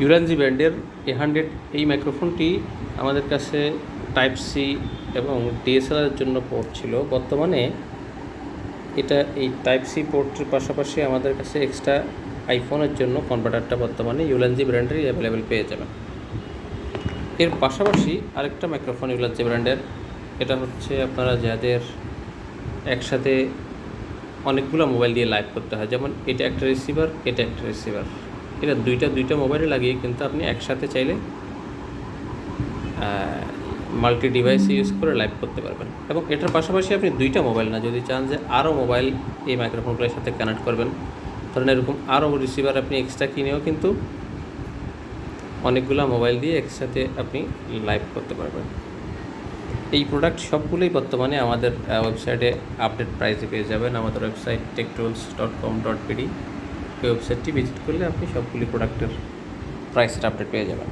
ইউরানজি ব্র্যান্ডের A100 এই মাইক্রোফোনটি আমাদের কাছে টাইপ সি এবং ডিএসএলআরের জন্য পোর্ট ছিল। বর্তমানে এটা এই টাইপ সি পোর্টের পাশাপাশি আমাদের কাছে এক্সট্রা আইফোনের জন্য কনভার্টারটা বর্তমানে ইউরানজি ব্র্যান্ডেরই অ্যাভেলেবেল পেয়ে যাবেন। এর পাশাপাশি আরেকটা মাইক্রোফোন ইউরানজি ব্র্যান্ডের, এটা হচ্ছে আপনারা যাদের একসাথে অনেকগুলো মোবাইল দিয়ে লাইভ করতে হয়, যেমন এটা একটা রিসিভার, এটা একটা রিসিভার, এটা দুইটা মোবাইলে লাগিয়ে কিন্তু আপনি একসাথে চাইলে মাল্টি ডিভাইস ইউজ করে লাইভ করতে পারবেন। এবং এটার পাশাপাশি আপনি দুইটা মোবাইল না, যদি চান যে আরও মোবাইল এই মাইক্রোফোনগুলোর সাথে কানেক্ট করবেন, ধরেন এরকম আরও রিসিভার আপনি এক্সট্রা কিনেও কিন্তু অনেকগুলো মোবাইল দিয়ে একসাথে আপনি লাইভ করতে পারবেন। এই প্রোডাক্ট সবগুলোই বর্তমানে আমাদের ওয়েবসাইটে আপডেট প্রাইসে পেয়ে যাবেন। আমাদের ওয়েবসাইট techtools.com.pd, এই ওয়েবসাইটটি ভিজিট করলে আপনি সবগুলি প্রোডাক্টের প্রাইসের আপডেট পেয়ে যাবেন।